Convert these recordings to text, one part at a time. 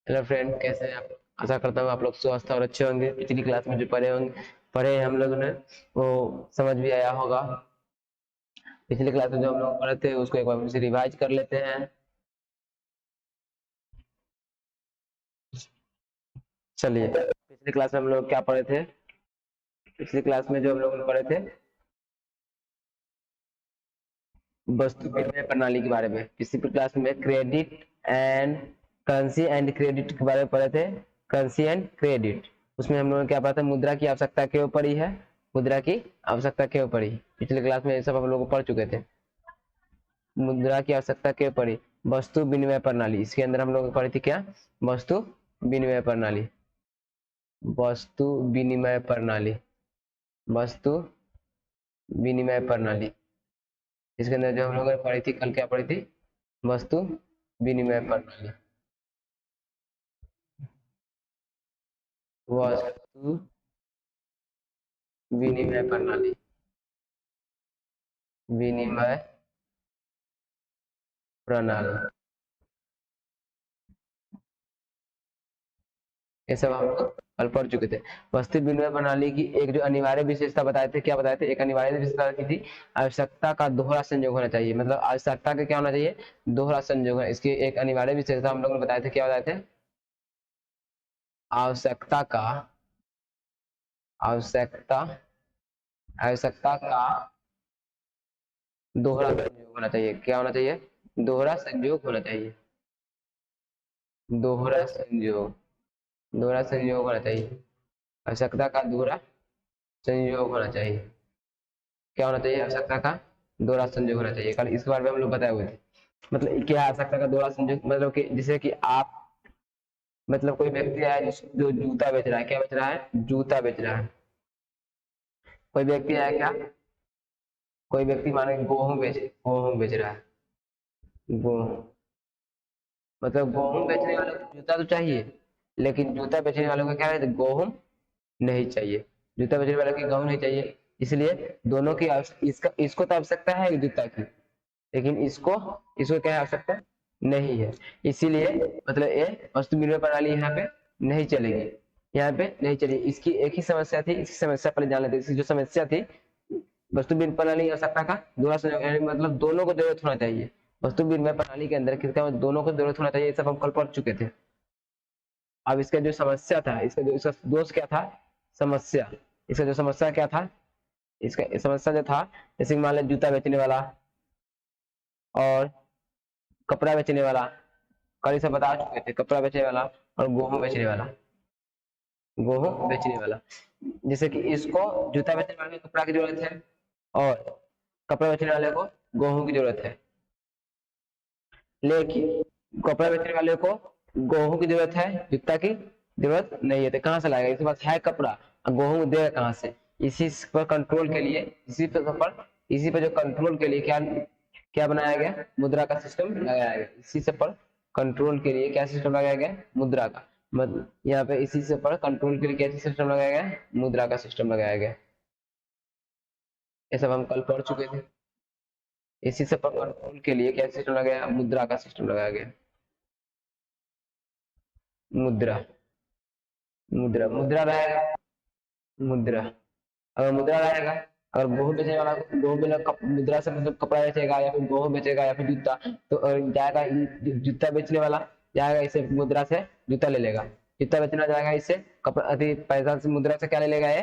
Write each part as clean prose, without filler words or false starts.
Hello friend, कैसे हैं आप? आशा करता हूँ आप लोग स्वस्थ और अच्छे होंगे। पिछली क्लास में जो पढ़े हैं हम लोगों ने, वो समझ भी आया होगा। पिछली क्लास में जो हम लोग पढ़े थे उसको एक बार फिर से रिवाइज कर लेते हैं। चलिए, पिछली क्लास में हम लोग क्या पढ़े थे? पिछली क्लास में जो हम लोग पढ़े थे वस्तु विनिमय प्रणाली के बारे में। पिछली क्लास में credit and currency and credit के बारे में पढ़े थे। करेंसी एंड क्रेडिट, उसमें हम लोगों ने क्या पढ़ा था? मुद्रा की आवश्यकता क्यों पड़ी है, मुद्रा की आवश्यकता क्यों पड़ी। पिछले क्लास में ये सब हम लोग पढ़ चुके थे। मुद्रा की आवश्यकता क्यों पड़ी? वस्तु विनिमय प्रणाली, इसके अंदर हम लोग पढ़ी थी क्या? वस्तु विनिमय प्रणाली, वस्तु विनिमय प्रणाली, वस्तु विनिमय प्रणाली। इसके अंदर जो हम लोगों ने पढ़ी थी कल, क्या पढ़ी थी? वस्तु विनिमय प्रणाली, वस्तु विनिमय प्रणाली, विनिमय प्रणाली, ये सब हम लोग कल पढ़ चुके थे। वस्तु विनिमय प्रणाली की एक जो अनिवार्य विशेषता बताए थे, क्या बताए थे? एक अनिवार्य विशेषता की थी, आवश्यकता का दोहरा संयोग होना चाहिए। मतलब आवश्यकता का क्या होना चाहिए? दोहरा संयोग है। इसकी एक अनिवार्य विशेषता हम लोग ने बताए थे, क्या बताए थे? आवश्यकता का, आवश्यकता, आवश्यकता का दोहरा संयोग होना चाहिए। क्या होना चाहिए? दोहरा संयोग होना चाहिए। दोहरा संयोग, दोहरा संयोग होना चाहिए। आवश्यकता का दोहरा संयोग होना चाहिए। क्या होना चाहिए? आवश्यकता का दोहरा संयोग होना चाहिए। कल इसके बारे में हम लोग बताए हुए थे। मतलब क्या आवश्यकता का दोहरा संयोग? मतलब कि जैसे कि आप, मतलब कोई व्यक्ति है जो जूता बेच रहा है। क्या बेच रहा है? जूता बेच रहा है। कोई व्यक्ति है क्या? कोई व्यक्ति माने गेहूं बेच रहा है। गेहूं, मतलब गेहूं बेचने वाले को जूता तो चाहिए, लेकिन जूता बेचने वालों का क्या है? गेहूं नहीं चाहिए। जूता बेचने वाले की गेहूं नहीं चाहिए, इसलिए दोनों की इसका, इसको तो आवश्यकता है जूता की, लेकिन इसको, इसको क्या आवश्यकता नहीं है। इसीलिए मतलब ये वस्तु विनिमय प्रणाली यहाँ पे नहीं चलेगी, यहाँ पे नहीं चलेगी। इसकी एक ही समस्या थी, इसकी समस्या पहले जान लेते। इसकी जो समस्या थी, वस्तु विनिमय प्रणाली आवश्यकता का दोहरा संयोग, मतलब दोनों को जरूरत होना चाहिए। वस्तु विनिमय प्रणाली के अंदर किसका? दोनों को जरूरत होना चाहिए। ये सब हम कल पढ़ चुके थे। अब इसका जो समस्या था, इसका दोष क्या था? समस्या, इसका जो समस्या क्या था? इसका समस्या जो था, जैसे मान लो जूता बेचने वाला और कपड़ा बेचने वाला, कल से बता चुके थे। कपड़ा बेचने वाला और गेहूं बेचने वाला, गेहूं बेचने वाला। जैसे कि इसको जूता बेचने वाले को कपड़ा की जरूरत है और कपड़ा बेचने वाले को गेहूं की जरूरत है। लेकिन कपड़ा बेचने वाले को गेहूं की जरूरत है, जूता की जरूरत नहीं है। तो कहाँ से लाएगा? इसके पास है कपड़ा, गेहूं देगा कहाँ से? इसी पर कंट्रोल के लिए, इसी पर जो कंट्रोल के लिए क्या क्या बनाया गया? मुद्रा का सिस्टम लगाया गया। इसी से पर कंट्रोल के लिए क्या सिस्टम लगाया गया? मुद्रा का। मतलब यहाँ पे इसी से पर कंट्रोल के लिए क्या सिस्टम लगाया गया? मुद्रा का सिस्टम लगाया गया। ये सब हम कल पढ़ चुके थे। इसी से पर कंट्रोल के लिए क्या सिस्टम लगाया? मुद्रा का सिस्टम लगाया गया। मुद्रा, मुद्रा, मुद्रा रहेगा। मुद्रा, अगर मुद्रा रहेगा, अगर गेहूं बेचने वाला गेहूं बेचने मुद्रा से मतलब कपड़ा बेचेगा या फिर गेहूं बेचेगा या फिर जूता, तो जाएगा जूता बेचने वाला जाएगा इसे मुद्रा से जूता ले लेगा। जूता बेचना जाएगा इससे कपड़ा, अति पैसा से मुद्रा से क्या ले लेगा? ये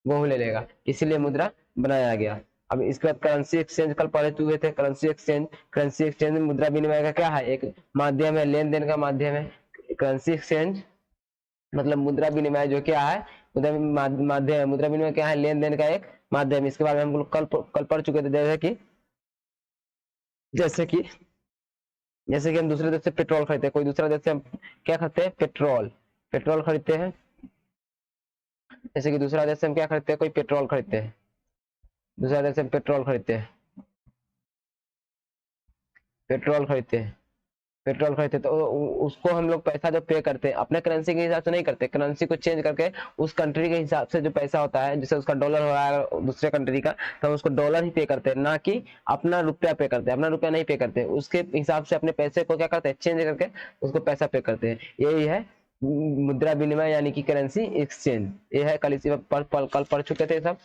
गेहूं ले लेगा। इसीलिए मुद्रा बनाया गया। अब इसके बाद करेंसी एक्सचेंज कल पढ़े हुए थे। करेंसी एक्सचेंज, करेंसी एक्सचेंज में मुद्रा विनिमय का क्या है? एक माध्यम है, लेन देन का माध्यम है। करेंसी एक्सचेंज मतलब मुद्रा विनिमय जो क्या है? मुद्रा माध्यम है। मुद्रा विनिमय क्या है? लेन देन का एक माध्यम। इसके बारे में हम लोग कल पढ़ चुके थे। जैसे कि जैसे कि हम दूसरे देश से पेट्रोल खरीदते हैं, कोई दूसरा देश से हम क्या खरीदते हैं? पेट्रोल, पेट्रोल खरीदते हैं। जैसे कि दूसरा देश से हम क्या खरीदते हैं? कोई पेट्रोल खरीदते हैं। दूसरा देश से हम पेट्रोल खरीदते हैं, पेट्रोल खरीदते हैं। पेट्रोल खरीदते तो उसको हम लोग पैसा जो पे करते हैं अपने करेंसी के हिसाब से नहीं करते, करेंसी को चेंज करके उस कंट्री के हिसाब से जो पैसा होता है, जैसे उसका डॉलर हो रहा है दूसरे कंट्री का, तो हम उसको डॉलर ही पे करते हैं, ना कि अपना रुपया पे करते हैं। अपना रुपया नहीं पे करते, उसके हिसाब से अपने पैसे को क्या करते हैं, चेंज करके उसको पैसा पे करते हैं। यही है मुद्रा विनिमय यानी कि करेंसी एक्सचेंज। ये है, कल इसी कल पढ़ चुके थे सब।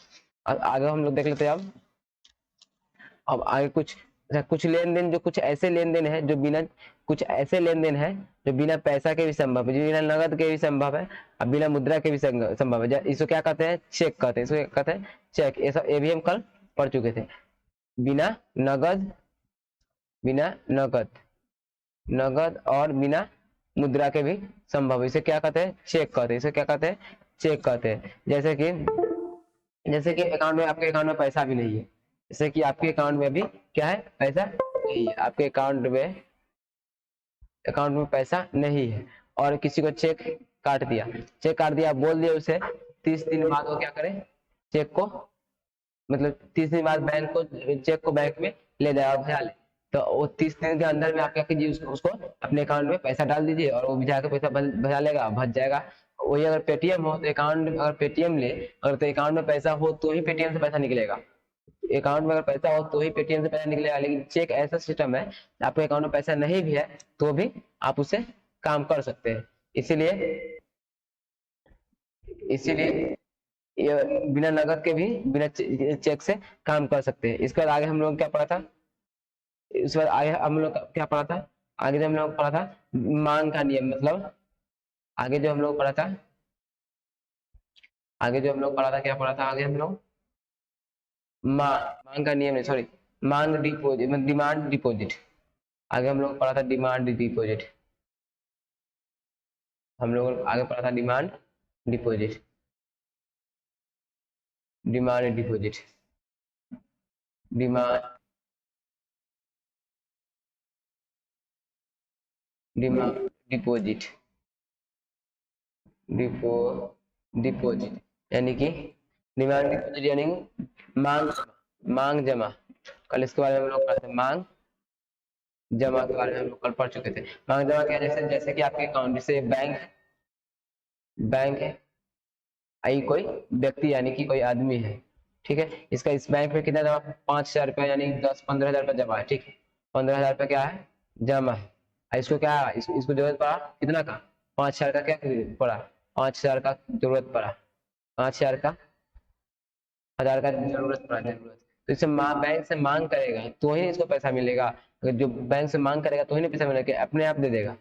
आगे हम लोग देख लेते हैं। अब आगे कुछ लेन देन, जो कुछ ऐसे लेन देन है जो बिना, कुछ ऐसे लेन देन है जो बिना पैसा के भी संभव है, जो बिना नगद के भी संभव है, और बिना मुद्रा के भी संभव है। इसको क्या कहते हैं, चेक कहते हैं। इसको क्या कहते हैं, चेक। ये भी हम कल पढ़ चुके थे। बिना नगद, नगद और बिना मुद्रा के भी संभव है, इसे क्या कहते हैं, चेक कहते हैं। इसे क्या कहते हैं, चेक कहते हैं। जैसे कि अकाउंट में, आपके अकाउंट में पैसा भी नहीं है, जैसे कि आपके अकाउंट में भी क्या है, पैसा नहीं है, आपके अकाउंट में पैसा नहीं है, और किसी को चेक काट दिया, बोल दिया उसे 30 दिन बाद वो क्या करे, चेक को, मतलब 30 दिन बाद चेक को बैंक में ले जाए और भजा ले, तो वो 30 दिन के अंदर में आप क्या कीजिए, उसको अपने अकाउंट में पैसा डाल दीजिए, और वो भिजा के पैसा भजा लेगा, भज जाएगा। वही अगर पेटीएम हो तो अकाउंट, अगर पेटीएम ले, अगर तो अकाउंट में पैसा हो तो ही पेटीएम से पैसा निकलेगा। अकाउंट में अगर पैसा हो तो ही पेटीएम से पैसा निकलेगा। लेकिन चेक ऐसा सिस्टम है, आपके अकाउंट में पैसा नहीं भी है तो भी आप उससे काम कर सकते हैं। इसीलिए ये बिना नगद के भी, बिना चेक से काम कर सकते हैं। इसके बाद आगे हम लोग क्या पढ़ा था, इसके बाद आगे हम लोग क्या पढ़ा था, आगे जो हम लोग पढ़ा था मांग का नियम, मतलब आगे जो हम लोग पढ़ा था, क्या पढ़ा था आगे हम लोग, मांग का नियम नहीं, सॉरी, मांग डिपोजिट, डिमांड डिपोजिट। आगे हम लोग पढ़ा था डिमांड डिपोजिट, हम लोग आगे पढ़ा था demand deposit, demand deposit, demand deposit, deposit यानी कि डिमांड डिपोजिट यानी मांग जमा। कल इसके बारे में हम लोग पढ़ते हैं, मांग जमा के बारे में हम लोग कल पढ़ चुके थे। मांग जमा क्या, जैसे कि आपके अकाउंट, जैसे बैंक है, आई कोई व्यक्ति यानी कि कोई आदमी है, ठीक है, इसका इस बैंक में कितना जमा, 5,000 रुपया यानी 10-15,000 रुपया जमा है, ठीक है, 15,000 रुपया क्या है, जमा है। इसको क्या है, इसको जरूरत पड़ा कितना का, 5,000 का क्या पड़ा, 5,000 का जरूरत पड़ा, 5,000 का, 1,000 का जरूरत पड़ा, तो इसे बैंक से मांग करेगा तो ही इसको पैसा मिलेगा। अगर जो बैंक से मांग करेगा तो ही नहीं पैसा मिलेगा, अपने आप दे देगा।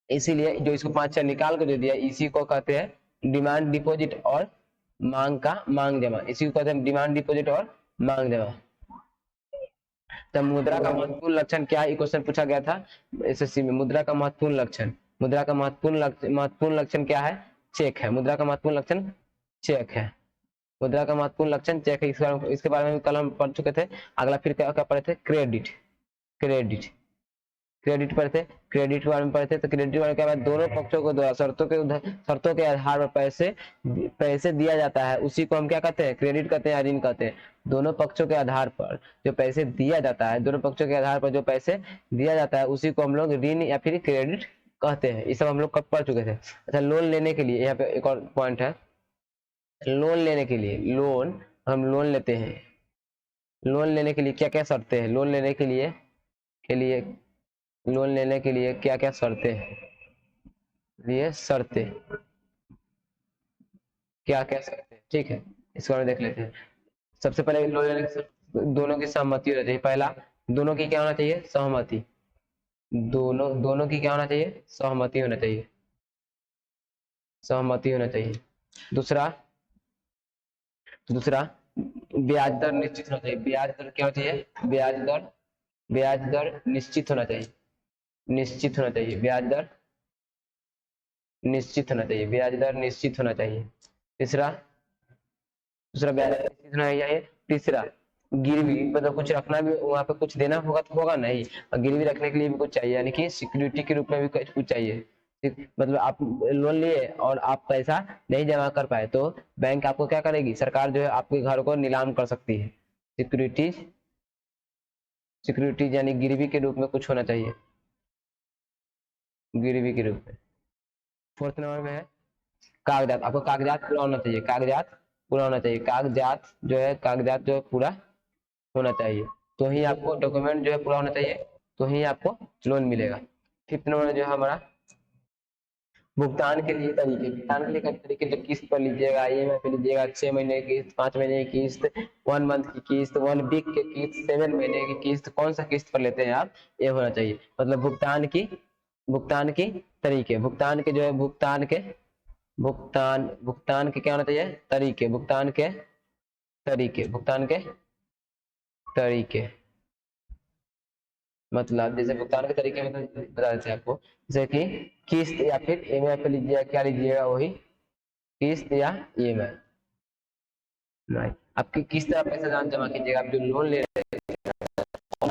इसीलिए जो इसको 5,000 निकाल कर दे दिया, इसी को कहते हैं डिमांड डिपॉजिट और मांग जमा। इसी को कहते हैं डिमांड डिपॉजिट और मांग जमा। तब मुद्रा का महत्वपूर्ण लक्षण क्या है, क्वेश्चन पूछा गया था एसएससी में। मुद्रा का महत्वपूर्ण लक्षण, महत्वपूर्ण लक्षण क्या है, चेक है। मुद्रा का महत्वपूर्ण लक्षण चेक है, मुद्रा का महत्वपूर्ण लक्षण चेक है। इसके बारे में कल हम पढ़ चुके थे। अगला फिर क्या पढ़े थे, क्रेडिट पर थे, क्रेडिट के बारे में पढ़ते, तो क्रेडिट वाले के बाद दोनों पक्षों को द्वारा शर्तों के आधार पर पैसे दिया जाता है, उसी को हम क्या कहते हैं, क्रेडिट कहते हैं या ऋण कहते हैं। दोनों पक्षों के आधार पर जो पैसे दिया जाता है, दोनों पक्षों के आधार पर जो पैसे दिया जाता है उसी को हम लोग ऋण या फिर क्रेडिट कहते हैं। ये सब हम लोग कब पढ़ चुके थे। अच्छा, लोन लेने के लिए यहाँ पे एक और पॉइंट है, लोन लेने के लिए, हम लोन लेते हैं, लोन लेने के लिए क्या क्या शर्तें हैं, लोन लेने के लिए क्या क्या शर्तें हैं, क्या क्या शर्तें, ठीक है, इसको हम देख लेते हैं। सबसे पहले लोन लेने के दोनों की सहमति होनी चाहिए। पहला, दोनों की क्या होना चाहिए, सहमति। दोनों की क्या होना चाहिए, सहमति होना चाहिए, दूसरा ब्याज दर निश्चित होना चाहिए। ब्याज दर क्या होना चाहिए, ब्याज दर निश्चित होना चाहिए, ब्याज दर निश्चित होना चाहिए। तीसरा ब्याज दर निश्चित होना चाहिए। तीसरा, गिरवी, मतलब कुछ रखना भी, वहां पे कुछ देना होगा तो होगा नहीं, और गिरवी रखने के लिए भी कुछ चाहिए, यानी कि सिक्योरिटी के रूप में भी कुछ चाहिए। मतलब आप लोन लिए और आप पैसा नहीं जमा कर पाए तो बैंक आपको क्या करेगी, सरकार जो है आपके घर को नीलाम कर सकती है। सिक्योरिटीज यानी गिरवी के रूप में कुछ होना चाहिए। गिरवी के रूप में। फोर्थ नंबर में है कागजात। आपको कागजात पूरा होना चाहिए, कागजात पूरा होना चाहिए, कागजात जो है पूरा होना चाहिए, तो ही आपको डॉक्यूमेंट जो है पूरा होना चाहिए, तो ही आपको लोन मिलेगा। फिफ्थ नंबर जो है हमारा भुगतान के लिए तरीके। भुगतान के लिए तरीके, जो किस्त पर लीजिएगा, ईएमआई पे लीजिएगा, 6 महीने की किस्त, 5 महीने की किस्त, 1 मंथ की किस्त, 1 वीक की किस्त, 7 महीने की किस्त, कौन सा किस्त पर लेते हैं आप, ये होना चाहिए। मतलब भुगतान की तरीके, भुगतान के जो है भुगतान के क्या होना चाहिए, तरीके, भुगतान के तरीके, मतलब जैसे भुगतान के तरीके में बता देते हैं आपको, जैसे कि किस्त या फिर ईएमआई पे लीजिएगा, क्या लीजिएगा, वही किस्त या ईएमआई। नहीं, आपकी किस्त आप पैसा जमा कीजिएगा, आप जो लोन ले रहे हैं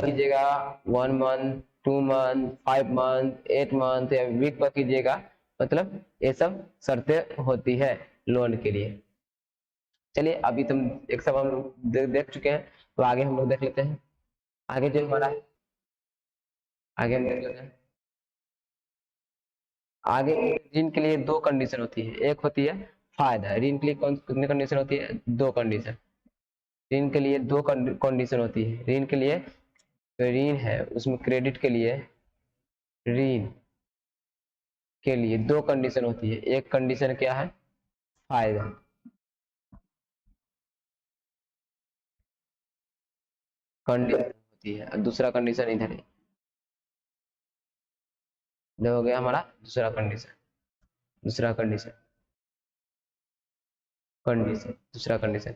कीजिएगा 1 मंथ, 2 मंथ, 5 मंथ, 8 मंथ या वीक पर कीजिएगा, मतलब ये सब शर्तें होती है लोन के लिए। चलिए अभी तुम एक सब हम लोग देख चुके हैं, तो आगे हम लोग देख लेते हैं। आगे जो हमारा है, आगे हम देख लेते हैं। आगे ऋण के लिए दो कंडीशन होती है, एक होती है फायदा। ऋण के लिए कितनी कंडीशन होती है, दो कंडीशन। ऋण के लिए दो कंडीशन होती है। ऋण के लिए, ऋण है उसमें क्रेडिट के लिए, ऋण के लिए दो कंडीशन होती है। एक कंडीशन क्या है, फायदा, कंडीशन होती है, और दूसरा कंडीशन इधर है, जो हो गया हमारा दूसरा कंडीशन, दूसरा कंडीशन, दूसरा कंडीशन।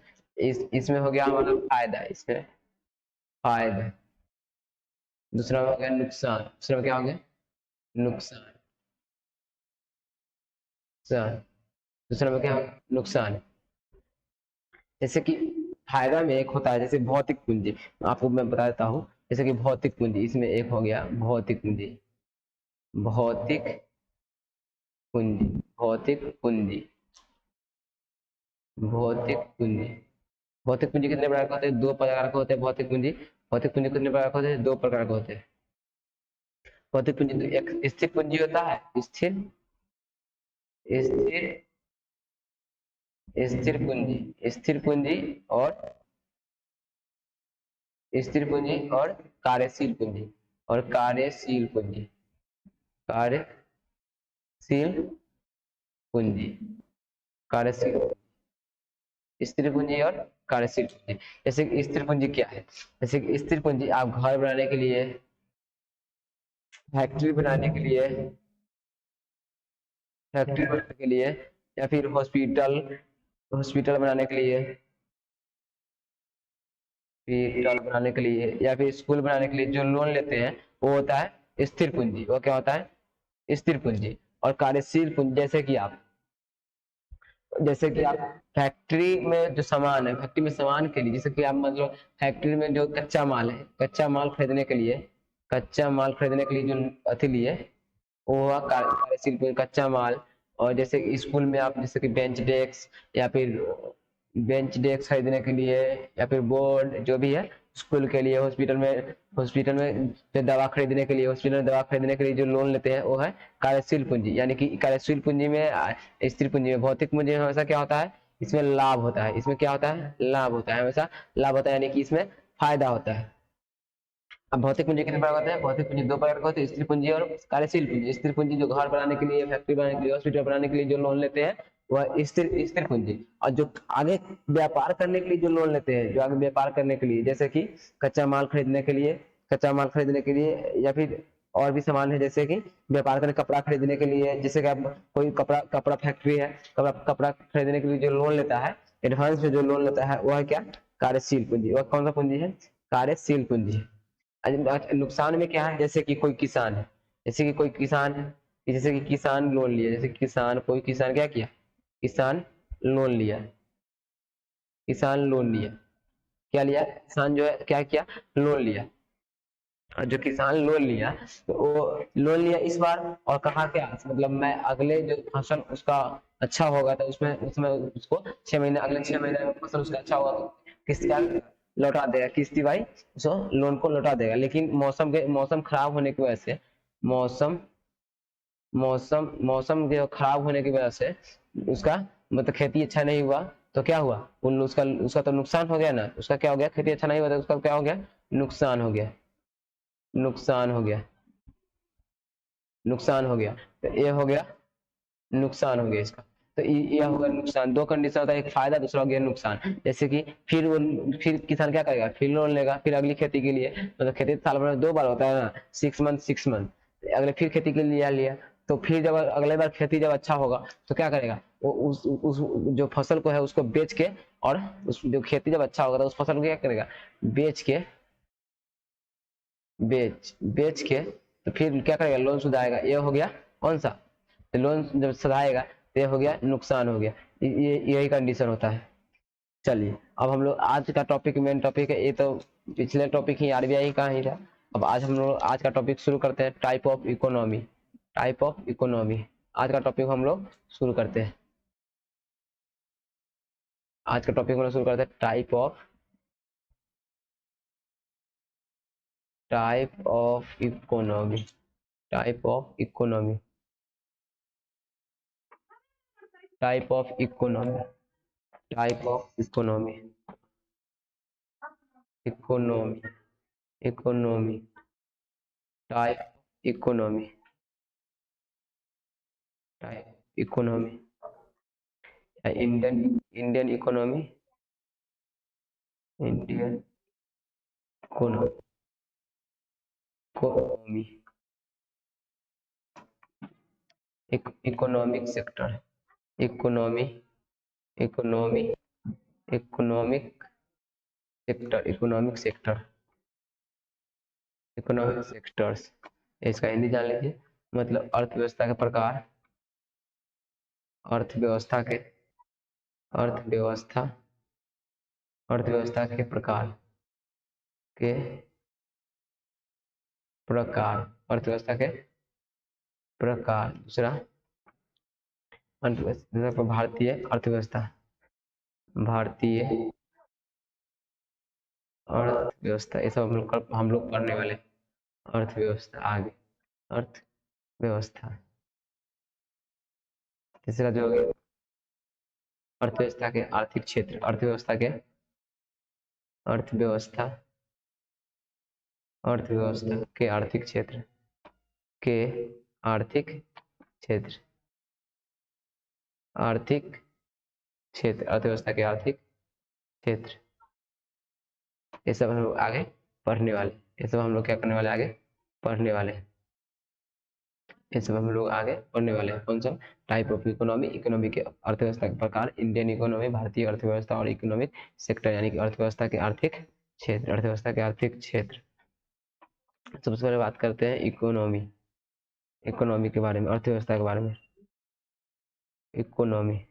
इसमें हो गया हमारा फायदा, इसमें फायदा। दूसरा में हो गया नुकसान, दूसरा में क्या हो गया, नुकसान, नुकसान। दूसरा में क्या हो गया, नुकसान। जैसे कि फायदा में एक होता है जैसे भौतिक पूंजी, आपको मैं बता देता हूँ, जैसे कि भौतिक पूंजी, इसमें एक हो गया भौतिक पूंजी, भौतिक पूंजी, भौतिक पूंजी, भौतिक पूंजी। भौतिक पूंजी कितने प्रकार के होते हैं, दो प्रकार के होते हैं भौतिक पूंजी। भौतिक पूंजी कितने प्रकार के होते हैं, दो प्रकार के होते हैं। भौतिक पूंजी तो एक स्थिर पूंजी होता है, स्थिर, स्थिर, स्थिर पूंजी, स्थिर पूंजी, और स्थिर पूंजी, और कार्यशील पूंजी, और कार्यशील पूंजी, कार्यशील पूंजी, कार्यशील, स्थिर पूंजी और कार्यशील पूंजी। जैसे कि स्थिर पूंजी क्या है, जैसे कि स्थिर पूंजी आप घर बनाने के लिए, फैक्ट्री बनाने के लिए, फैक्ट्री बनाने के लिए, या फिर हॉस्पिटल, हॉस्पिटल बनाने के लिए, हॉस्पिटल बनाने के लिए, या फिर स्कूल बनाने के लिए जो लोन लेते हैं, वो होता है स्थिर पूंजी। वो क्या होता है, स्थिर पूंजी। और कार्यशील पूंजी, जैसे कि आप फैक्ट्री में जो सामान है, फैक्ट्री में सामान के लिए, जैसे कि आप मतलब फैक्ट्री में जो कच्चा माल है, कच्चा माल खरीदने के लिए, कच्चा माल खरीदने के लिए जो अथी लिए, वो हुआ कार्यशील पूंजी, कच्चा माल। और जैसे कि स्कूल में आप जैसे कि बेंच डेस्क खरीदने के लिए, या फिर बोर्ड जो भी है स्कूल के लिए, हॉस्पिटल में जो दवा खरीदने के लिए, हॉस्पिटल में दवा खरीदने के लिए जो लोन लेते हैं, वो है कार्यशील पूंजी। यानी कि कार्यशील पूंजी में, स्थिर पूंजी में, भौतिक पूंजी में हमेशा क्या होता है, इसमें लाभ होता है, इसमें क्या होता है, लाभ होता है, हमेशा लाभ होता है, यानी कि इसमें फायदा होता है। अब भौतिक पूंजी कितने प्रकार होते हैं, भौतिक पूंजी दो प्रकार के होते हैं, स्थिर पूंजी और कार्यशील पूंजी। स्थिर पूंजी जो घर बनाने के लिए, फैक्ट्री बनाने के लिए, हॉस्पिटल बनाने के लिए जो लोन लेते हैं, वह स्थिर स्थिर पूंजी। और जो आगे व्यापार करने के लिए जो लोन लेते हैं, जो आगे व्यापार करने के लिए, जैसे कि कच्चा माल खरीदने के लिए, कच्चा माल खरीदने के लिए, या फिर और भी सामान है, जैसे कि व्यापार करने, कपड़ा खरीदने के लिए, जैसे कि आप कोई कपड़ा कपड़ा फैक्ट्री है, कपड़ा खरीदने के लिए जो लोन लेता है, एडवांस में जो लोन लेता है, वह है क्या, कार्यशील पूंजी। वह कौन सा पूंजी है, कार्यशील पूंजी है। नुकसान में क्या है, जैसे कि कोई किसान है, जैसे कि कोई किसान है, जैसे कि किसान लोन लिया, जैसे किसान, कोई किसान क्या किया, किसान लोन लिया, किसान लोन लिया, क्या लिया, किसान जो है क्या किया, लोन लिया। और जो किसान लोन लिया, तो वो लोन लिया इस बार, और कहा क्या, मतलब मैं अगले जो फसल उसका अच्छा होगा, तो उसमें उसमें उसको 6 महीने, अगले 6 महीने में फसल उसका अच्छा होगा, तो किस्त क्या लौटा देगा, किस्ती भाई उसको लोन को लौटा देगा। लेकिन मौसम खराब होने की वजह से, मौसम मौसम मौसम के खराब होने की वजह से उसका मतलब खेती अच्छा नहीं हुआ, तो क्या हुआ, उसका उसका तो नुकसान हो गया ना, उसका क्या हो गया, खेती अच्छा नहीं हुआ तो उसका क्या हो गया, नुकसान हो गया, नुकसान हो गया, नुकसान हो गया। तो ये हो गया नुकसान हो गया इसका। तो यह होगा नुकसान। दो कंडीशन होता है, एक फायदा, दूसरा हो गया नुकसान। जैसे कि फिर किसान क्या करेगा, फिर लोन लेगा, फिर अगली खेती के लिए, मतलब खेती साल भर में 2 बार होता है ना, 6 मंथ अगले फिर खेती के लिए लिया, तो फिर जब अगले बार खेती जब अच्छा होगा तो क्या करेगा, वो उस जो फसल को है उसको बेच के, और उस जो खेती जब अच्छा होगा तो उस फसल को क्या करेगा, बेच के, बेच के, तो फिर क्या करेगा, लोन सुधारेगा। ये हो गया कौन सा, तो लोन जब सुधारेगा तो ये हो गया नुकसान हो गया। ये यही कंडीशन होता है। चलिए अब हम लोग आज का टॉपिक, मेन टॉपिक है ये, तो पिछले टॉपिक ही आरबीआई का ही था। अब आज हम लोग आज का टॉपिक शुरू करते हैं, type of economy. Type of economy आज का टॉपिक हम लोग शुरू करते हैं। आज का टॉपिक हम लोग शुरू करते हैं, type of economy, type of economy, type of economy, type of economy, economy, economy, type economy, type economy, Indian Indian economy, Indian economy, economic sector, economy, economy, economic sector, economic sector, economic sectors. इसका हिंदी जान लीजिए, मतलब अर्थव्यवस्था के प्रकार, अर्थव्यवस्था के, अर्थव्यवस्था, अर्थव्यवस्था के प्रकार, के प्रकार, अर्थव्यवस्था के प्रकार। दूसरा अर्थव्यवस्था, भारतीय अर्थव्यवस्था, भारतीय अर्थव्यवस्था, ये सब हम लोग पढ़ने वाले। अर्थव्यवस्था आगे, अर्थव्यवस्था। तीसरा जो होगा अर्थव्यवस्था के आर्थिक क्षेत्र, अर्थव्यवस्था के, अर्थव्यवस्था, अर्थव्यवस्था के आर्थिक क्षेत्र, के आर्थिक क्षेत्र, आर्थिक क्षेत्र, अर्थव्यवस्था के आर्थिक क्षेत्र। ये सब हम लोग आगे पढ़ने वाले, ये सब हम लोग क्या करने वाले, आगे पढ़ने वाले, ये सब हम लोग आगे पढ़ने वाले हैं। कौन सा, टाइप ऑफ इकोनॉमी, इकोनॉमी के अर्थव्यवस्था के प्रकार, इंडियन इकोनॉमी, भारतीय अर्थव्यवस्था, और इकोनॉमिक सेक्टर यानी कि अर्थव्यवस्था के आर्थिक क्षेत्र, अर्थव्यवस्था के आर्थिक क्षेत्र। सबसे पहले बात करते हैं इकोनॉमी, इकोनॉमी के बारे में, अर्थव्यवस्था के बारे में। इकोनॉमी,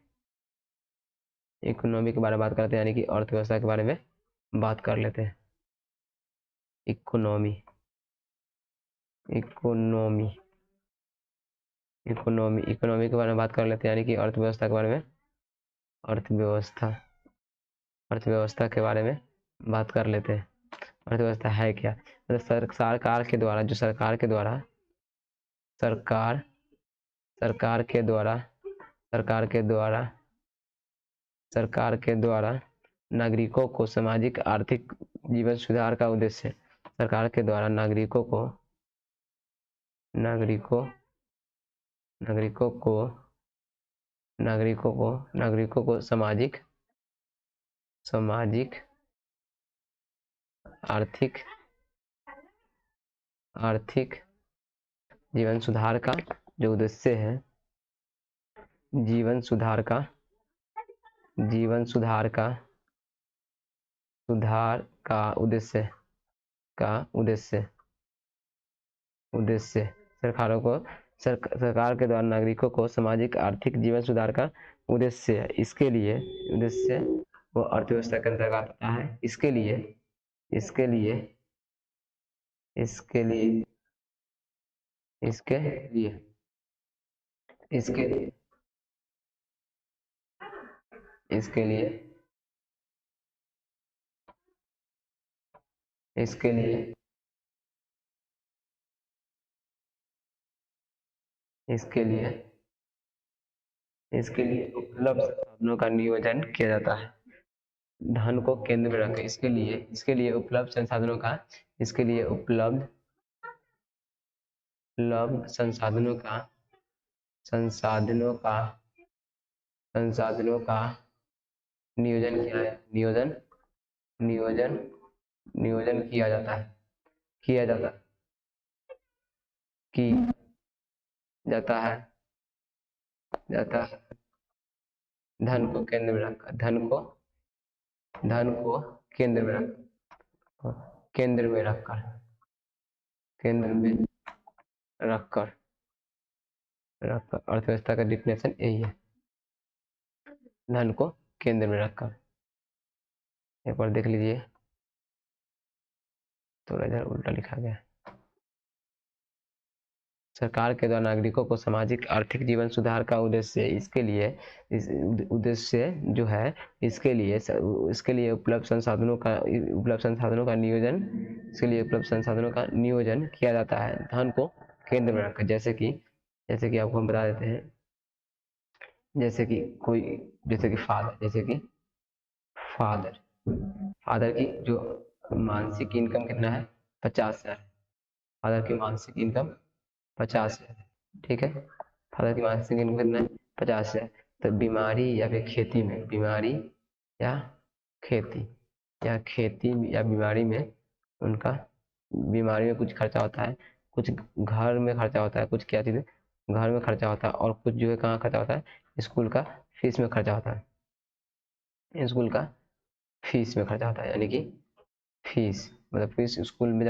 इकोनॉमी के बारे में बात करते हैं, यानी कि अर्थव्यवस्था के बारे में बात कर लेते हैं। इकोनॉमी, इकोनॉमी, इकोनॉमी, इकोनॉमी के बारे में बात कर लेते हैं, यानी कि अर्थव्यवस्था के बारे में, अर्थव्यवस्था, अर्थव्यवस्था के बारे में बात कर लेते हैं। अर्थव्यवस्था है क्या, मतलब सरकार के द्वारा, जो सरकार के द्वारा, सरकार, सरकार के द्वारा, सरकार के द्वारा, सरकार के द्वारा नागरिकों को सामाजिक आर्थिक जीवन सुधार का उद्देश्य, सरकार के द्वारा नागरिकों को, नागरिकों, नागरिकों को, नागरिकों को, नागरिकों को सामाजिक, सामाजिक आर्थिक, आर्थिक जीवन सुधार का जो उद्देश्य है, जीवन सुधार का, जीवन सुधार का, सुधार का उद्देश्य, का उद्देश्य, उद्देश्य सरकारों को, सरकार के द्वारा नागरिकों को सामाजिक आर्थिक जीवन सुधार का उद्देश्य है। इसके लिए उद्देश्य वो अर्थव्यवस्था के अंतर्गत आता है। इसके लिए, इसके लिए, इसके लिए, इसके लिए, इसके लिए, इसके लिए, इसके लिए इसके लिए उपलब्ध संसाधनों का नियोजन किया जाता है। धन को केंद्र में रखें, इसके लिए उपलब्ध संसाधनों का उपलब्ध संसाधनों का नियोजन किया है नियोजन किया जाता है धन को केंद्र में रखकर धन को केंद्र में रखकर अर्थव्यवस्था का डिफिनेशन यही है, धन को केंद्र में रखकर। एक बार देख लीजिए, थोड़ा इधर उल्टा लिखा गया। सरकार के द्वारा नागरिकों को सामाजिक आर्थिक जीवन सुधार का उद्देश्य, इसके लिए उपलब्ध संसाधनों का नियोजन किया जाता है, धन को केंद्र में रखकर। जैसे कि आपको हम बता देते हैं, जैसे कि फादर की जो मासिक इनकम कितना है, 50,000। फादर की मासिक इनकम 50,000, ठीक है। फादर की मासिक इनकम कितना है, 50,000। तो बीमारी या खेती या बीमारी में उनका कुछ खर्चा होता है, कुछ घर में खर्चा होता है, कुछ क्या चीज़ घर में खर्चा होता है, और कुछ जो है कहाँ खर्चा होता है, स्कूल का फीस में खर्चा होता है। यानी कि फीस मतलब स्कूल में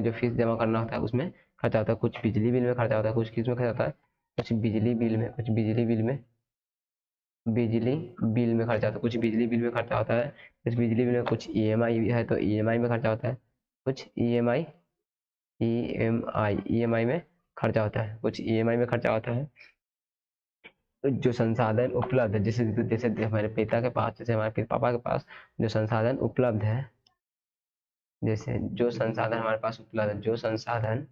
जो फीस जमा करना होता है उसमें खर्चा होता है। कुछ बिजली बिल में खर्चा होता है, कुछ किस में खर्चा होता है, कुछ बिजली बिल में खर्चा होता है, कुछ बिजली बिल में खर्चा होता है, कुछ बिजली बिल में, कुछ ईएमआई है तो ईएमआई में खर्चा होता है, कुछ ईएमआई में खर्चा होता है, जो संसाधन उपलब्ध है, जैसे हमारे पिता के पास, जैसे हमारे पापा के पास जो संसाधन उपलब्ध है, जैसे जो संसाधन हमारे पास उपलब्ध है, जो संसाधन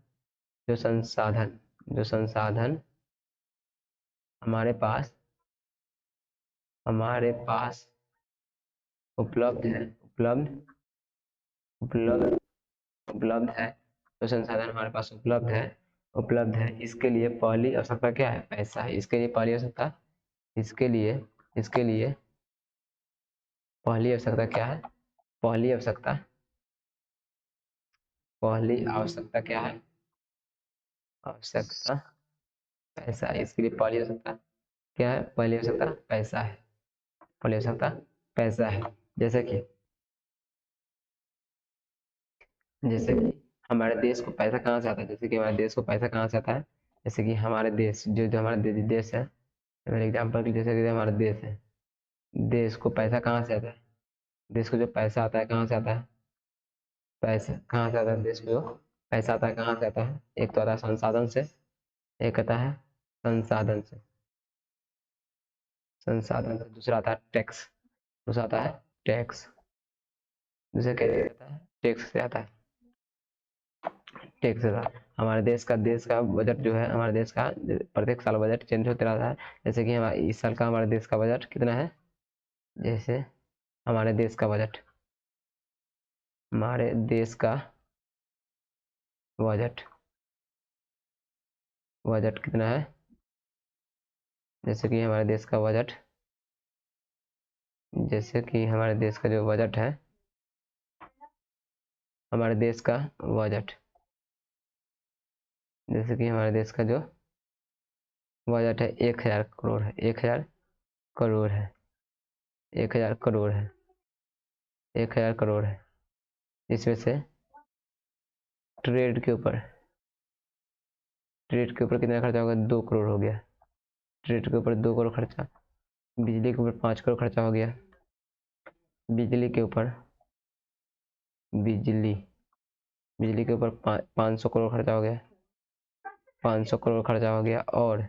हमारे पास उपलब्ध है, जो संसाधन हमारे पास उपलब्ध है, इसके लिए पहली आवश्यकता क्या है, पैसा है। इसके लिए पहली आवश्यकता क्या है, पहली आवश्यकता क्या है, पैसा है। इसके लिए पहली आवश्यकता क्या है, पहली आवश्यकता पैसा है। जैसे कि हमारे देश को पैसा कहाँ से आता है, जैसे कि हमारे देश जो हमारा देश है, एग्जाम्पल के जैसे कि हमारा देश है, देश को पैसा कहाँ से आता है, देश को जो पैसा आता है कहाँ से आता है, देश को पैसा आता है कहाँ से आता है, एक तो आता है संसाधन से, एक आता है संसाधन से, दूसरा आता है टैक्स, दूसरा कैसे आता है, टैक्स से आता है। हमारे देश का बजट जो है, हमारे देश का प्रत्येक साल बजट चेंज होते रहता है। जैसे कि इस साल का हमारे देश का बजट कितना है, जैसे हमारे देश का बजट कितना है, जैसे कि हमारे देश का जो बजट है, जैसे कि हमारे देश का जो बजट है 1,000 करोड़ है, 1,000 करोड़ है, 1,000 करोड़ है, 1,000 करोड़ है। इसमें से ट्रेड के ऊपर कितना खर्चा होगा, 2 करोड़ हो गया। ट्रेड के ऊपर 2 करोड़ खर्चा, बिजली के ऊपर 5 करोड़ खर्चा हो गया, बिजली के ऊपर 500 करोड़ खर्चा हो गया, 500 करोड़ खर्चा हो गया। और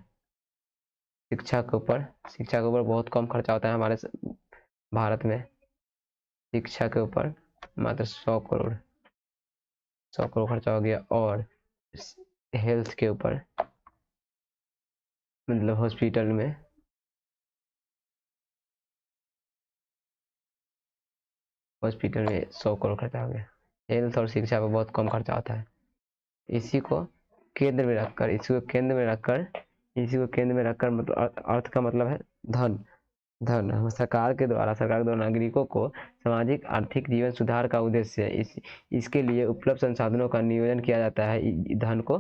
शिक्षा के ऊपर बहुत कम खर्चा होता है हमारे भारत में, शिक्षा के ऊपर मात्र 100 करोड़ खर्चा हो गया। और हेल्थ के ऊपर मतलब हॉस्पिटल में हॉस्पिटल में 100 करोड़ खर्चा हो गया। हेल्थ और शिक्षा पर बहुत कम खर्चा होता है। इसी को केंद्र में रखकर इसी को केंद्र में रखकर मतलब अर्थ का मतलब है धन। सरकार के द्वारा नागरिकों को सामाजिक आर्थिक जीवन सुधार का उद्देश्य है। इसके लिए उपलब्ध संसाधनों का नियोजन किया जाता है धन को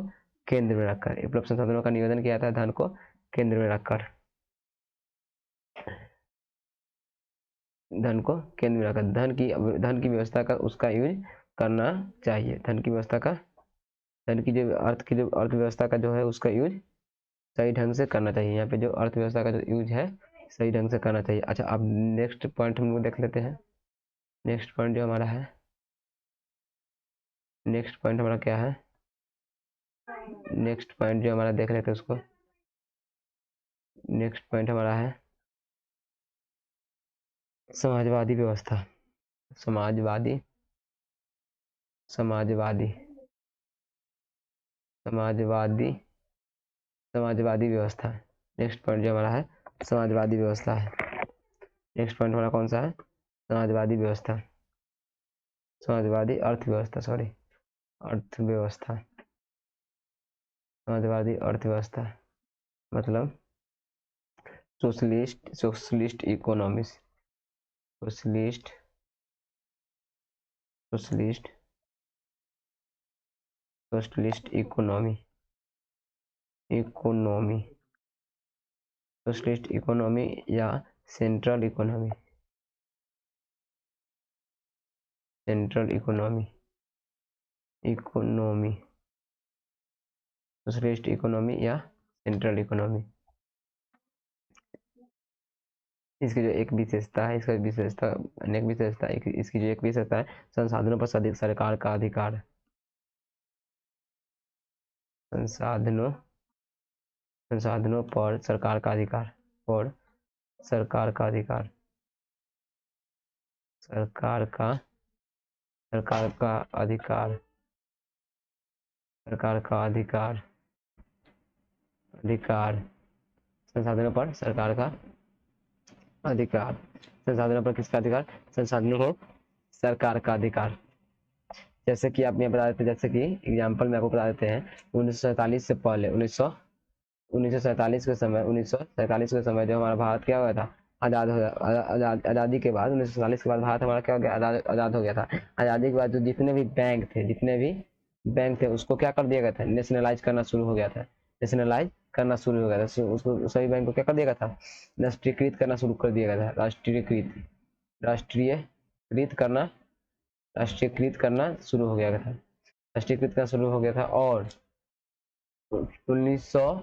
केंद्र में रखकर। उपलब्ध संसाधनों का नियोजन किया जाता है धन को केंद्र में रखकर। धन को केंद्र में रखकर धन की व्यवस्था का उसका यूज करना चाहिए। धन की व्यवस्था का धन की जो अर्थव्यवस्था का जो है उसका यूज सही ढंग से करना चाहिए। यहाँ पे जो अर्थव्यवस्था का जो यूज है सही ढंग से करना चाहिए। अच्छा, अब नेक्स्ट पॉइंट हम लोग देख लेते हैं। नेक्स्ट पॉइंट जो हमारा है, नेक्स्ट पॉइंट हमारा क्या है, नेक्स्ट पॉइंट जो हमारा देख लेते हैं उसको। नेक्स्ट पॉइंट हमारा है समाजवादी व्यवस्था। समाजवादी समाजवादी समाजवादी समाजवादी व्यवस्था। नेक्स्ट पॉइंट जो हमारा है समाजवादी व्यवस्था है। नेक्स्ट पॉइंट हमारा कौन सा है? समाजवादी व्यवस्था, समाजवादी अर्थव्यवस्था, सॉरी अर्थव्यवस्था। समाजवादी अर्थव्यवस्था मतलब socialist economics, socialist socialist socialist economy socialist economy या central economy, central economy socialist economy या सेंट्रल इकोनॉमी। इसकी जो एक विशेषता है, इसका विशेषता अनेक विशेषता है। इसकी जो एक विशेषता है संसाधनों पर सरकार का अधिकार। संसाधनों पर सरकार का अधिकार और सरकार का अधिकार सरकार का अधिकार सरकार का अधिकार संसाधनों पर सरकार का अधिकार। संसाधनों पर किसका अधिकार? संसाधनों को सरकार का अधिकार। जैसे कि आप यहाँ बता देते हैं, जैसे कि एग्जाम्पल में आपको बता देते हैं 1947 से पहले 1947 के समय जो हमारा भारत क्या हुआ था, आज़ाद हो गया। आज़ादी के बाद 1947 के बाद भारत हमारा क्या हो गया? आज़ाद हो गया था। आज़ादी के बाद जो जितने भी बैंक थे उसको क्या कर दिया गया था? नेशनलाइज करना शुरू हो गया था। नेशनलाइज करना शुरू हो गया था। उसको सभी बैंक को क्या कर दिया गया था? राष्ट्रीयकृत करना शुरू कर दिया गया था। राष्ट्रीयकृत करना शुरू हो गया था। राष्ट्रीयकृत करना शुरू हो गया था। और 1900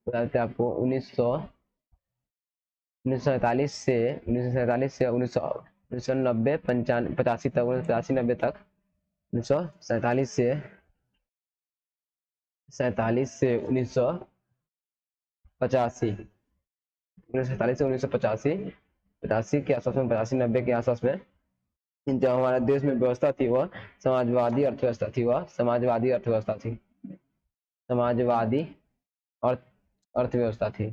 बताते हैं आपको 1947 से 1990 85 तक 1985 90 तक 1947 से 1985 85 के आसपास में 85 90 के आसपास में जो हमारे देश में व्यवस्था थी वह समाजवादी अर्थव्यवस्था थी। समाजवादी अर्थव्यवस्था थी। समाजवादी अर्थव्यवस्था थी।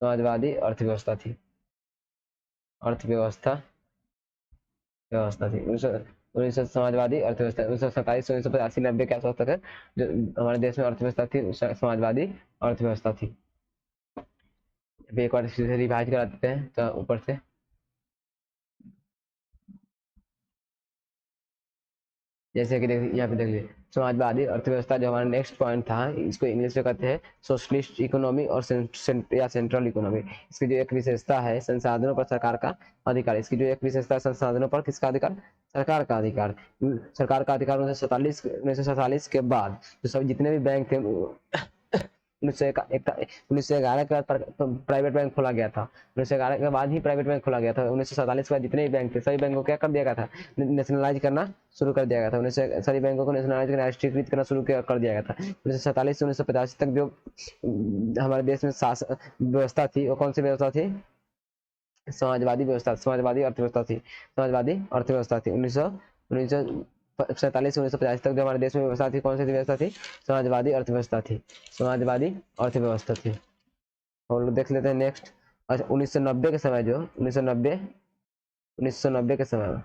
समाजवादी अर्थव्यवस्था 1947 से 1985 90 के आसपास तक है जो हमारे देश में अर्थव्यवस्था थी, समाजवादी अर्थव्यवस्था थी। एक बार फिर से रिवाइज करा देते हैं तो ऊपर से। जैसे कि यहाँ पे देख लीजिए समाजवादी अर्थव्यवस्था जो हमारा नेक्स्ट पॉइंट था, इसको इंग्लिश में कहते हैं सोशलिस्ट इकोनॉमी और या सेंट्रल इकोनॉमी। इसकी जो एक विशेषता है संसाधनों पर सरकार का अधिकार। इसकी जो एक विशेषता है संसाधनों पर किसका अधिकार? सरकार का अधिकार। सरकार का अधिकार 1947 के बाद जो सब जितने भी बैंक थे 1911 के बाद प्राइवेट बैंक खोला गया था। 1911 के बाद ही प्राइवेट बैंक खोला गया था। 1947 के बाद जितने भी बैंक थे सभी बैंकों को क्या कर दिया गया था? नेशनलाइज करना शुरू कर दिया गया था। सभी बैंकों को नेशनलाइज करना, राष्ट्रीयकृत करना शुरू कर दिया गया था। 1947 से 1985 तक जो हमारे देश में शासन व्यवस्था थी वो कौन सी व्यवस्था थी? समाजवादी अर्थव्यवस्था थी। 1947 से 1985 तक जो हमारे देश में व्यवस्था थी कौन सी व्यवस्था थी? समाजवादी अर्थव्यवस्था थी। हम लोग देख लेते हैं नेक्स्ट। अच्छा 1990 के समय जो 1990 के समय में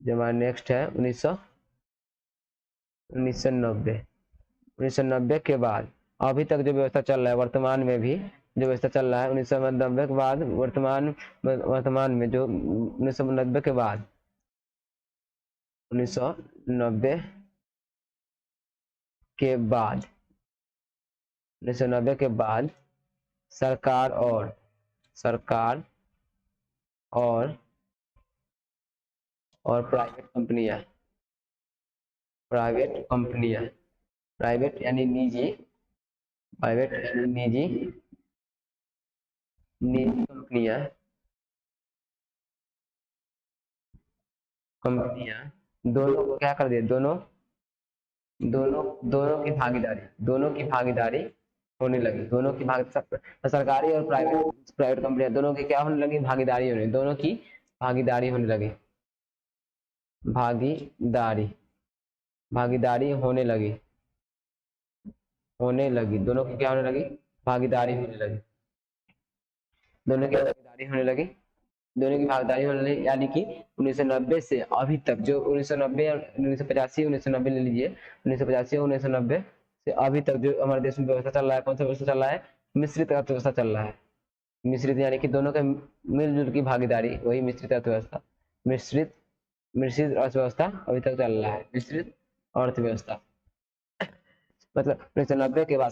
जो हमारा नेक्स्ट है 1990 के बाद अभी तक जो व्यवस्था चल रहा है, वर्तमान में भी जो व्यवस्था चल रहा है 1990 के बाद, वर्तमान में जो 1990 के बाद 1990 के बाद 1990 के बाद सरकार और प्राइवेट यानी निजी कंपनियां दोनों को क्या कर दिए, दोनों की भागीदारी होने लगी। सरकारी और प्राइवेट कंपनियां दोनों की क्या होने लगी, दोनों की भागीदारी होने लगी। भागीदारी होने लगी। दोनों की क्या होने लगी, भागीदारी होने लगी। दोनों की भागीदारी होने लगी यानी कि 1990 से अभी तक जो 1990 1985 1990 ले लीजिए, 1985 1990 से अभी तक जो हमारे देश में व्यवस्था चल रहा है, कौन सा व्यवस्था चल रहा है, मिश्रित अर्थव्यवस्था चल रहा है। मिश्रित यानी कि दोनों के मिलजुल की भागीदारी, वही मिश्रित अर्थव्यवस्था। मिश्रित अर्थव्यवस्था अभी तक चल रहा है, मिश्रित अर्थव्यवस्था। मतलब 1990 के बाद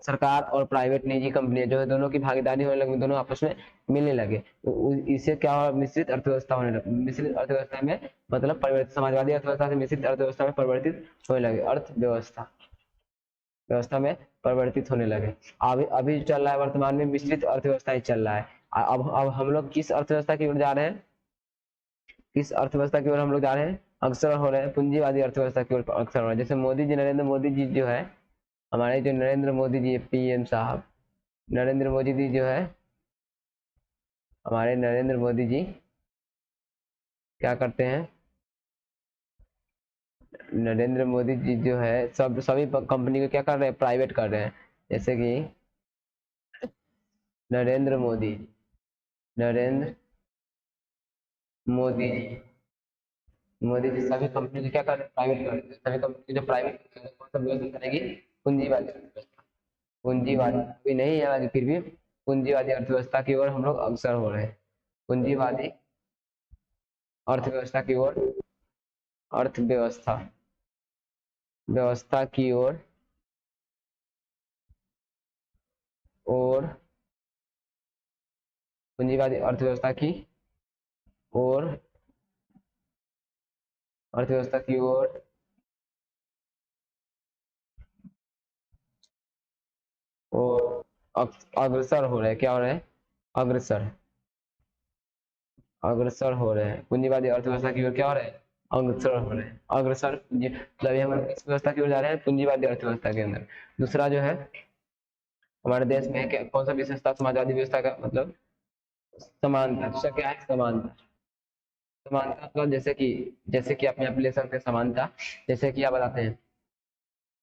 सरकार और प्राइवेट निजी कंपनियां जो है दोनों की भागीदारी होने लगी, दोनों आपस में मिलने लगे। तो इससे क्या हुआ, मिश्रित अर्थव्यवस्था होने लगी। मिश्रित अर्थव्यवस्था में मतलब परिवर्तित, समाजवादी अर्थव्यवस्था से मिश्रित अर्थव्यवस्था में परिवर्तित होने लगे, व्यवस्था में परिवर्तित होने लगे। अभी जो चल रहा है वर्तमान में मिश्रित अर्थव्यवस्था ही चल रहा है। अब हम लोग किस अर्थव्यवस्था की ओर जा रहे हैं, अग्रसर हो रहे हैं, पूंजीवादी अर्थव्यवस्था की ओर अग्रसर हो रहे हैं। जैसे नरेंद्र मोदी जी जो है, हमारे जो नरेंद्र मोदी जी पीएम साहब, नरेंद्र मोदी जी जो है, हमारे नरेंद्र मोदी जी क्या करते हैं, नरेंद्र मोदी जी जो है सभी कंपनी को क्या कर रहे हैं, प्राइवेट कर रहे हैं। जैसे कि नरेंद्र मोदी जी सभी कंपनी को क्या कर रहे हैं, प्राइवेट कर रहे हैं। सभी कंपनी जो प्राइवेट कौन सा व्यवस्था करेगी, पूंजीवादी अर्थव्यवस्था। पूंजीवादी भी नहीं है, फिर भी पूंजीवादी अर्थव्यवस्था की ओर हम लोग अग्रसर हो रहे हैं। पूंजीवादी अर्थव्यवस्था की ओर, अर्थव्यवस्था व्यवस्था की ओर और पूंजीवादी अर्थव्यवस्था की ओर, अर्थव्यवस्था की ओर और अग्रसर हो रहे हैं। क्या हो रहे हैं, अग्रसर हो रहे हैं। पूंजीवादी अर्थव्यवस्था की ओर क्या हो रहे हैं, अग्रसर हो रहे हैं। मतलब ये हम किस व्यवस्था की ओर जा रहे हैं, पूंजीवादी अर्थव्यवस्था के अंदर। दूसरा जो है हमारे देश में क्या, कौन सा विशेषता समाजवादी व्यवस्था का, मतलब समानता। दूसरा क्या है, समानता। मतलब जैसे कि अपने आप ले सकते हैं समानता। जैसे कि आप बताते हैं,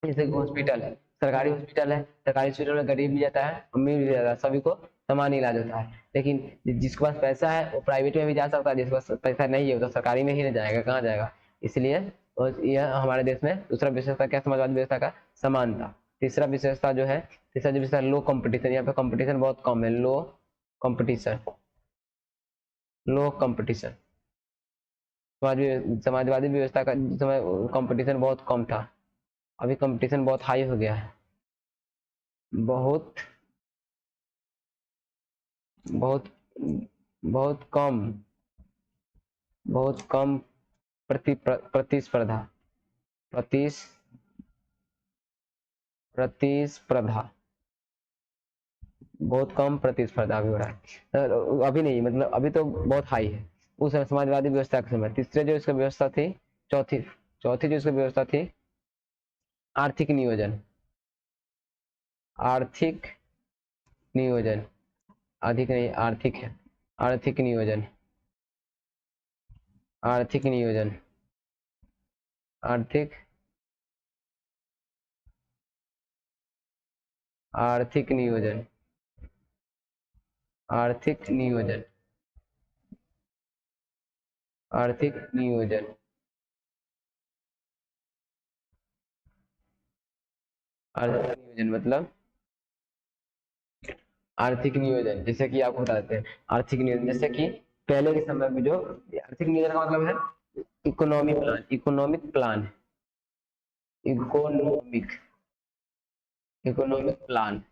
जैसे हॉस्पिटल है, सरकारी हॉस्पिटल में गरीब भी जाता है, अमीर भी जाता है, सभी को समान इलाज होता है। लेकिन जिसके पास पैसा है वो प्राइवेट में भी जा सकता है, जिसके पास पैसा नहीं है वो तो सरकारी में ही नहीं जाएगा, कहाँ जाएगा। इसलिए और यह हमारे देश में दूसरा विशेषता क्या, समाजवादी व्यवस्था का, समानता। तीसरा विशेषता जो है, तीसरा जो विशेषता, लो कंपटीशन। यहाँ पे कंपटीशन बहुत कम है, कंपटीशन लो कंपटीशन। समाजवादी व्यवस्था का समय कंपटीशन बहुत कम था, अभी कंपटीशन बहुत हाई हो गया है। बहुत बहुत बहुत कम प्रतिस्पर्धा प्रतिस्पर्धा बहुत कम प्रतिस्पर्धा अभी हो रहा है। अभी नहीं, मतलब अभी तो बहुत हाई है उस समय समाजवादी व्यवस्था के समय। तीसरे जो इसका व्यवस्था थी, चौथी चौथी जो इसकी व्यवस्था थी, आर्थिक नियोजन। आर्थिक नियोजन, अधिक नहीं, आर्थिक है। आर्थिक नियोजन, आर्थिक नियोजन, आर्थिक आर्थिक नियोजन। आर्थिक नियोजन, आर्थिक नियोजन, आर्थिक नियोजन मतलब आर्थिक नियोजन, जैसे कि आपको बताते हैं आर्थिक नियोजन, जैसे कि पहले के समय में जो आर्थिक नियोजन का मतलब है economic plan, economic plan, economic, economic plan,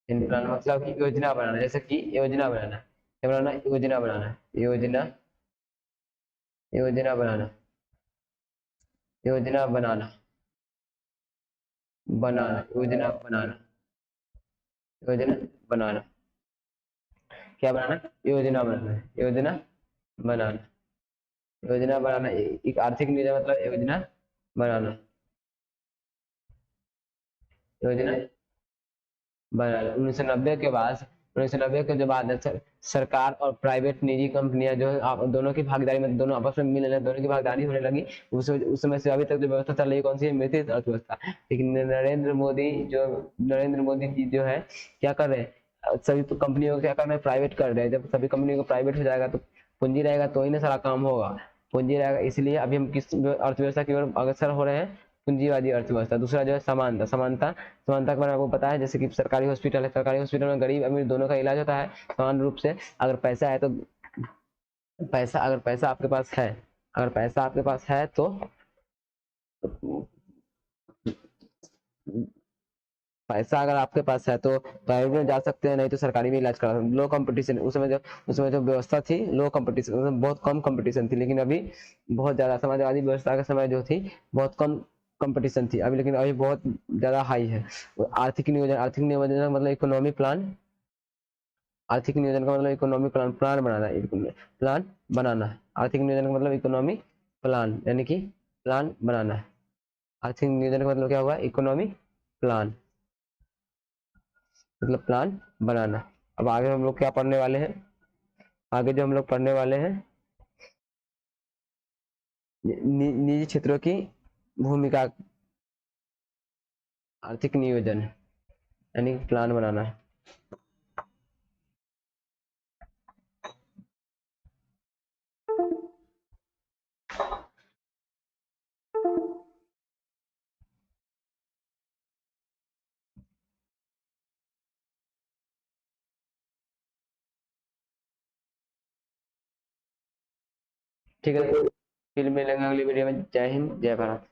इन प्लान मतलब कि योजना बनाना, जैसे कि योजना बनाना, क्या बनाना, योजना बनाना, योजना, योजना बनाना, योजना बनाना, बनाना, योजना बनाना, योजना बनाना, क्या बनाना, योजना बनाना, योजना बनाना, योजना बनाना, एक आर्थिक नियोजन मतलब योजना बनाना, योजना बनाना। 1990 के बाद, 1990 के जो बाद सरकार और प्राइवेट निजी कंपनियां जो है दोनों की भागीदारी में, दोनों आपस में मिलने लगे, दोनों की भागीदारी होने लगी। उस समय से अभी तक जो व्यवस्था चल रही है कौन सी है, मिश्रित अर्थव्यवस्था। लेकिन नरेंद्र मोदी जी जो है क्या कर रहे हैं, सभी कंपनियों को क्या कर रहे हैं, प्राइवेट कर रहे हैं। जब सभी कंपनियों को प्राइवेट हो जाएगा तो पूंजी रहेगा तो ही ना सारा काम होगा, पूंजी रहेगा। इसलिए अभी हम किस अर्थव्यवस्था की ओर अग्रसर हो रहे हैं, पूंजीवादी अर्थव्यवस्था। दूसरा जो है समानता, समानता के बारे में आपको पता है, जैसे कि सरकारी हॉस्पिटल है, सरकारी हॉस्पिटल में गरीब अमीर दोनों का इलाज होता है समान रूप से। अगर पैसा है तो पैसा, अगर पैसा आपके पास है, अगर पैसा आपके पास है तो पैसा अगर आपके पास है तो प्राइवेट में जा सकते हैं, नहीं तो सरकारी में इलाज करा सकते हैं। लो कंपटीशन, उस समय जो व्यवस्था थी, लो कंपटीशन, मतलब बहुत कम कंपटीशन थी। लेकिन अभी बहुत ज्यादा, समाजवादी व्यवस्था के समय जो थी बहुत कम कंपटीशन थी अभी, लेकिन अभी बहुत ज्यादा हाई है। आर्थिक नियोजन, आर्थिक नियोजन का मतलब इकोनॉमी प्लान, आर्थिक नियोजन का मतलब इकोनॉमी प्लान, प्लान बनाना, प्लान बनाना। आर्थिक नियोजन का मतलब इकोनॉमी प्लान, यानी कि प्लान बनाना है। आर्थिक नियोजन का मतलब क्या हुआ, इकोनॉमी प्लान, मतलब प्लान बनाना। अब आगे हम लोग क्या पढ़ने वाले हैं, आगे जो हम लोग पढ़ने वाले हैं निजी क्षेत्रों की भूमिका, आर्थिक नियोजन यानी प्लान बनाना। ठीक है, फिर मिलेंगे अगली वीडियो में। जय हिंद, जय भारत।